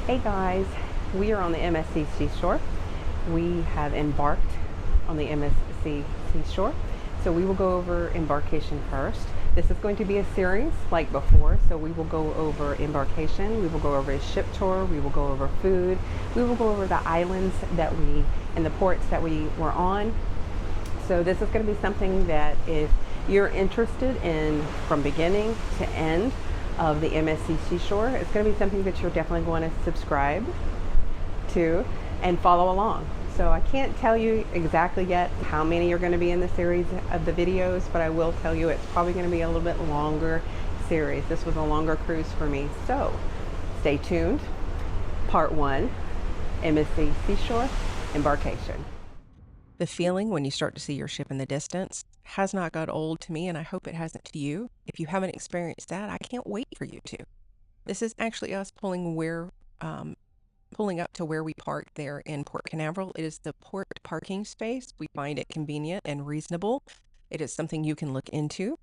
Hey guys, we are on the MSC Seashore. We have embarked on the MSC Seashore. So we will go over embarkation first. This is going to be a series like before. So we will go over embarkation, we will go over a ship tour, we will go over food, we will go over the islands and the ports that we were on. So this is going to be something that if you're interested in from beginning to end of the MSC Seashore, it's going to be something that you're definitely going to subscribe to and follow along. So I can't tell you exactly yet how many are going to be in the series of the videos, but I will tell you it's probably going to be a little bit longer series. This was a longer cruise for me. So stay tuned. Part 1, MSC Seashore, embarkation. The feeling when you start to see your ship in the distance has not got old to me, and I hope it hasn't to you. If you haven't experienced that, I can't wait for you to. This is actually us pulling up to where we parked there in Port Canaveral. It is the port parking space. We find it convenient and reasonable. It is something you can look into.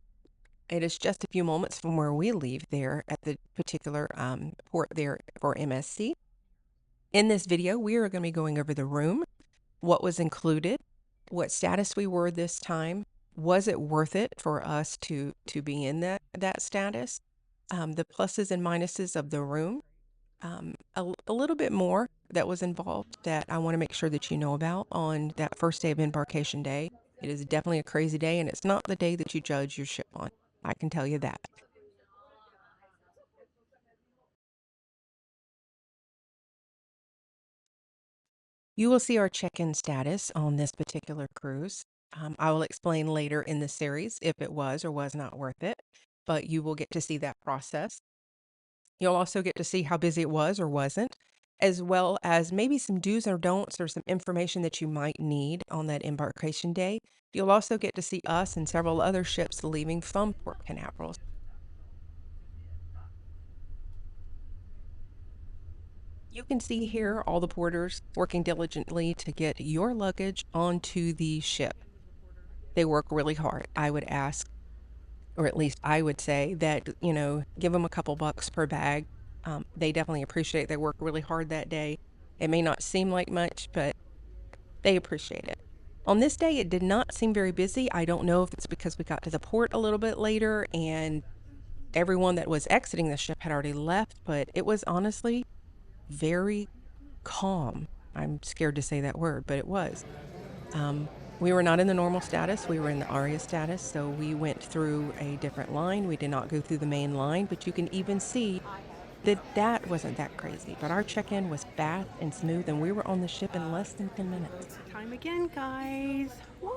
It is just a few moments from where we leave there at the particular port there for MSC. In this video, we are going to be going over the room, what was included, what status we were this time. Was it worth it for us to be in that status? The pluses and minuses of the room. A little bit more that was involved that I want to make sure that you know about on that first day of embarkation day. It is definitely a crazy day, and it's not the day that you judge your ship on. I can tell you that. You will see our check-in status on this particular cruise. I will explain later in the series if it was or was not worth it, but you will get to see that process. You'll also get to see how busy it was or wasn't, as well as maybe some do's or don'ts or some information that you might need on that embarkation day. You'll also get to see us and several other ships leaving from Port Canaveral. You can see here all the porters working diligently to get your luggage onto the ship. They work really hard. I would ask, or at least I would say that, give them a couple bucks per bag. They definitely appreciate it. They work really hard that day. It may not seem like much, but they appreciate it. On this day, it did not seem very busy. I don't know if it's because we got to the port a little bit later and everyone that was exiting the ship had already left, but it was honestly very calm. I'm scared to say that word, but it was. We were not in the normal status. We were in the ARIA status, so we went through a different line. We did not go through the main line, but you can even see that wasn't that crazy. But our check-in was fast and smooth, and we were on the ship in less than 10 minutes. Time again, guys. Woo!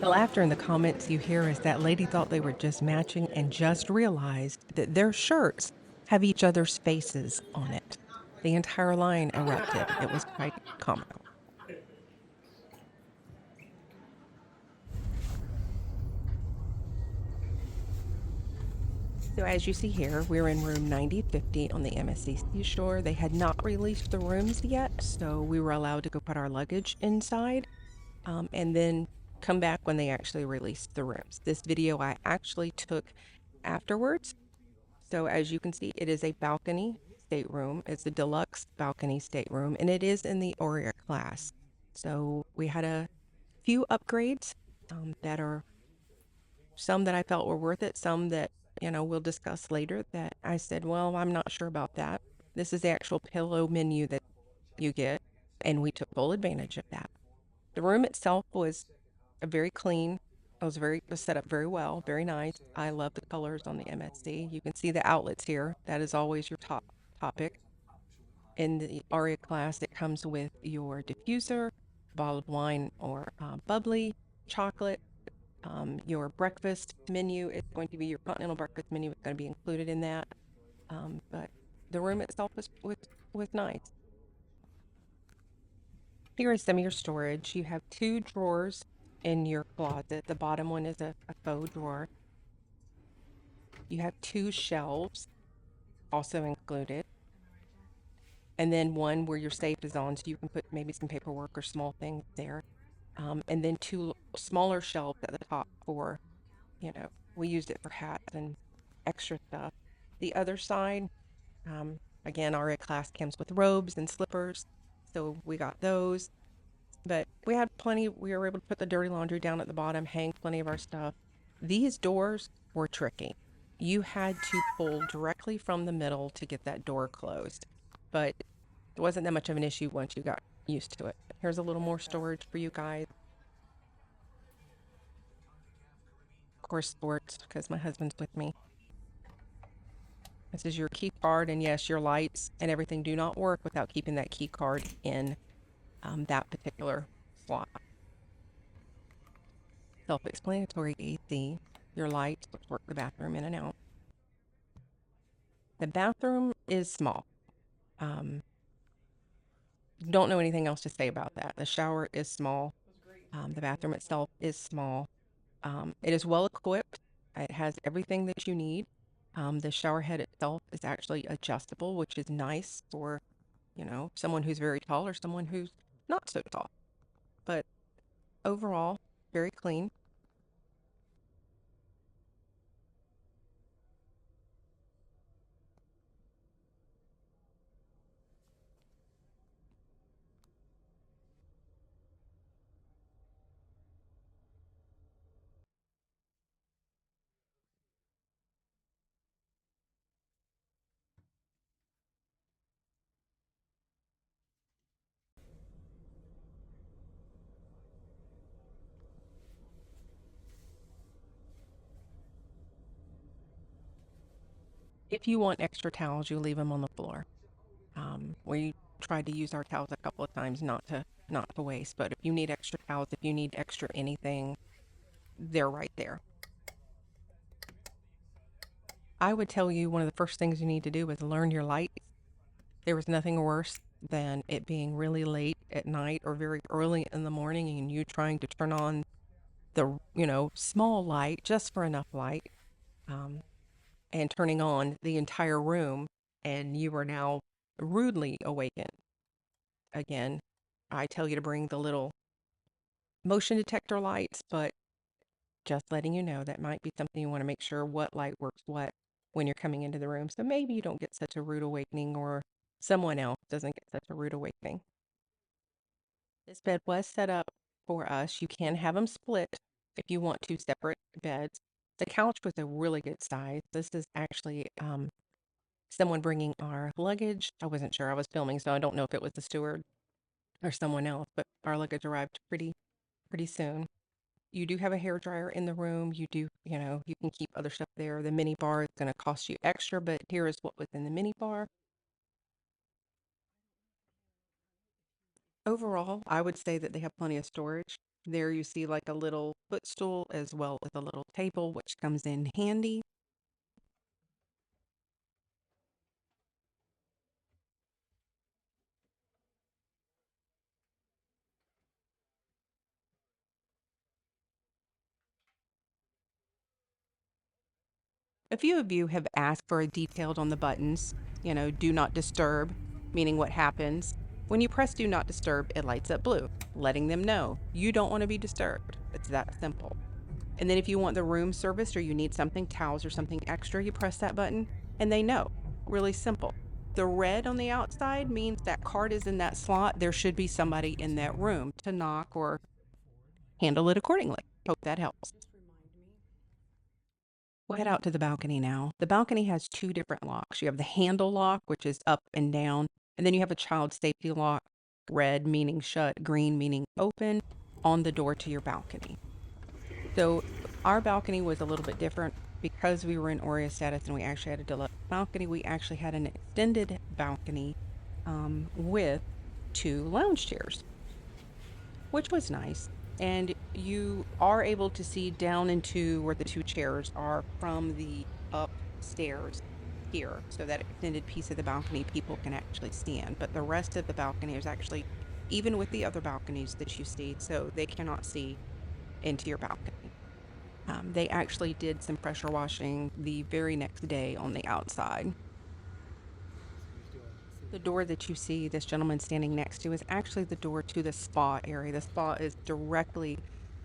The laughter in the comments you hear is that lady thought they were just matching and just realized that their shirts have each other's faces on it. The entire line erupted. It was quite comical. So as you see here, we're in room 9050 on the MSC Seashore. They had not released the rooms yet, so we were allowed to go put our luggage inside and then come back when they actually released the rooms. This video I actually took afterwards. So as you can see, it is a balcony stateroom. It's a deluxe balcony stateroom, and it is in the Aria class. So we had a few upgrades that are some that I felt were worth it, some that, we'll discuss later that I said, well, I'm not sure about that. This is the actual pillow menu that you get, and we took full advantage of that. The room itself was very clean. It was set up very well, very nice. I love the colors on the MSC. You can see the outlets here. That is always your top topic. In the Aria class, it comes with your diffuser, bottled wine or bubbly, chocolate. Your breakfast menu is going to be your continental breakfast menu. It's going to be included in that. But the room itself was nice. Here is some of your storage. You have 2 drawers in your closet. The bottom one is a faux drawer. You have 2 shelves also included. And then one where your safe is on, so you can put maybe some paperwork or small things there. and then two smaller shelves at the top for, you know, we used it for hats and extra stuff. The other side, um, again, our class comes with robes and slippers, so we got those. But we had plenty. We were able to put the dirty laundry down at the bottom, hang plenty of our stuff. These doors were tricky. You had to pull directly from the middle to get that door closed, but it wasn't that much of an issue once you got used to it. Here's a little more storage for you guys. Of course, sports, because my husband's with me. This is your key card, and yes, your lights and everything do not work without keeping that key card in that particular slot. Self-explanatory AC, your lights, which work the bathroom in and out. The bathroom is small. Um, don't know anything else to say about that. The shower is small. The bathroom itself is small. It is well equipped. It has everything that you need. The shower head itself is actually adjustable, which is nice for, someone who's very tall or someone who's not so tall. But overall, very clean. If you want extra towels, you leave them on the floor. We tried to use our towels a couple of times not to waste, but if you need extra towels, if you need extra anything, they're right there. I would tell you one of the first things you need to do is learn your lights. There was nothing worse than it being really late at night or very early in the morning and you trying to turn on the, small light just for enough light, um, and turning on the entire room and you are now rudely awakened. Again, I tell you to bring the little motion detector lights, but just letting you know that might be something you want to make sure what light works what when you're coming into the room. So maybe you don't get such a rude awakening or someone else doesn't get such a rude awakening. This bed was set up for us. You can have them split if you want two separate beds. The couch was a really good size. This is actually someone bringing our luggage. I wasn't sure. I was filming, so I don't know if it was the steward or someone else, but our luggage arrived pretty soon. You do have a hair dryer in the room. You do, you can keep other stuff there. The mini bar is going to cost you extra, but here is what was in the mini bar. Overall, I would say that they have plenty of storage. There you see like a little footstool as well as a little table, which comes in handy. A few of you have asked for a detailed on the buttons, do not disturb, meaning what happens. When you press do not disturb, it lights up blue, letting them know you don't want to be disturbed. It's that simple. And then if you want the room serviced or you need something, towels or something extra, you press that button and they know. Really simple. The red on the outside means that card is in that slot. There should be somebody in that room to knock or handle it accordingly. Hope that helps. We'll head out to the balcony now. The balcony has two different locks. You have the handle lock, which is up and down, and then you have a child safety lock, red meaning shut, green meaning open, on the door to your balcony. So our balcony was a little bit different because we were in Aurea status and we actually had a deluxe balcony. We actually had an extended balcony with two lounge chairs, which was nice. And you are able to see down into where the two chairs are from the upstairs here. So that extended piece of the balcony people can actually stand. But the rest of the balcony is actually even with the other balconies that you see, so they cannot see into your balcony. They actually did some pressure washing the very next day on the outside. The door that you see this gentleman standing next to is actually the door to the spa area. The spa is directly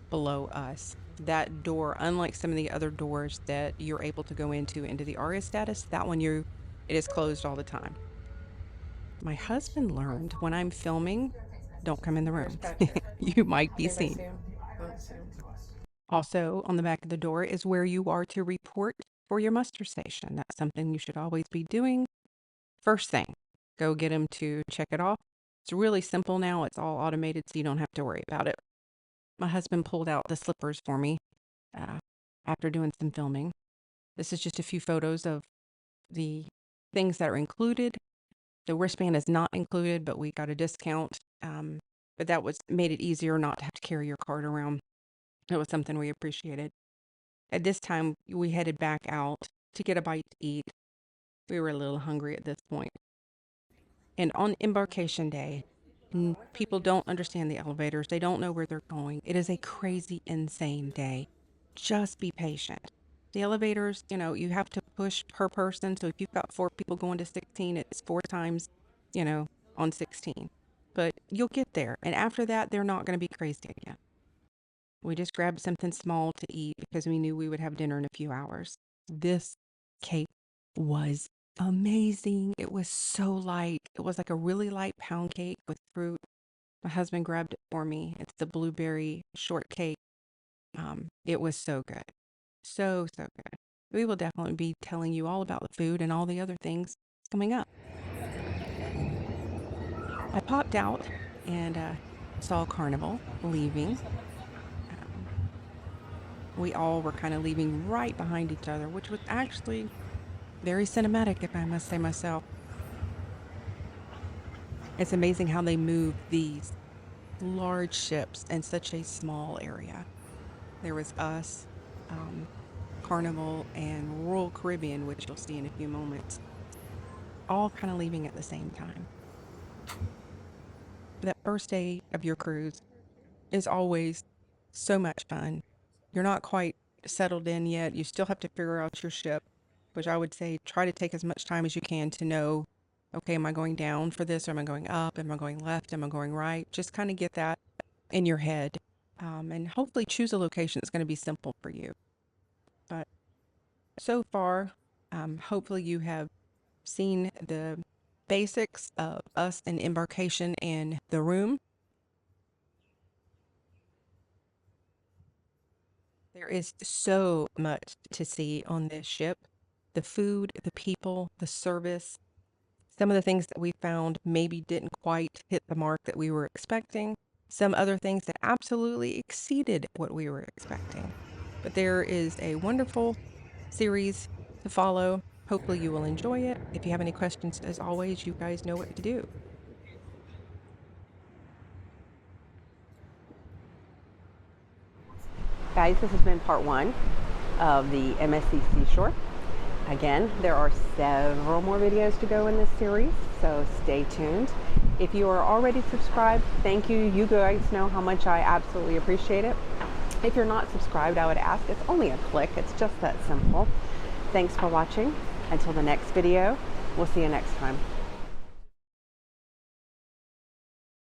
below us. That door, unlike some of the other doors that you're able to go into the ARIA status, that one it is closed all the time. My husband learned when I'm filming, don't come in the room. You might be seen. Also, on the back of the door is where you are to report for your muster station. That's something you should always be doing. First thing, go get him to check it off. It's really simple now. It's all automated, so you don't have to worry about it. My husband pulled out the slippers for me after doing some filming. This is just a few photos of the things that are included. The wristband is not included, but we got a discount. But that made it easier not to have to carry your card around. It was something we appreciated. At this time, we headed back out to get a bite to eat. We were a little hungry at this point. And on embarkation day, people don't understand the elevators. They don't know where they're going. It is a crazy, insane day. Just be patient. The elevators, you have to push per person. So if you've got 4 people going to 16, it's 4 times, on 16. But you'll get there. And after that, they're not going to be crazy again. We just grabbed something small to eat because we knew we would have dinner in a few hours. This cake was amazing. It was so light. It was like a really light pound cake with fruit. My husband grabbed it for me. It's the blueberry shortcake. It was so good. So good. We will definitely be telling you all about the food and all the other things coming up. I popped out and saw Carnival leaving. We all were kind of leaving right behind each other, which was actually very cinematic, if I must say myself. It's amazing how they move these large ships in such a small area. There was us, Carnival, and Royal Caribbean, which you'll see in a few moments, all kind of leaving at the same time. That first day of your cruise is always so much fun. You're not quite settled in yet. You still have to figure out your ship, which I would say try to take as much time as you can to know, okay, am I going down for this? Or am I going up? Am I going left? Am I going right? Just kind of get that in your head, and hopefully choose a location that's going to be simple for you. But so far, hopefully you have seen the basics of us and embarkation and the room. There is so much to see on this ship. The food, the people, the service. Some of the things that we found maybe didn't quite hit the mark that we were expecting. Some other things that absolutely exceeded what we were expecting. But there is a wonderful series to follow. Hopefully you will enjoy it. If you have any questions, as always, you guys know what to do. Guys, this has been part 1 of the MSC Seashore. Again, there are several more videos to go in this series, so stay tuned. If you are already subscribed, thank you. You guys know how much I absolutely appreciate it. If you're not subscribed, I would ask, it's only a click. It's just that simple. Thanks for watching. Until the next video, we'll see you next time.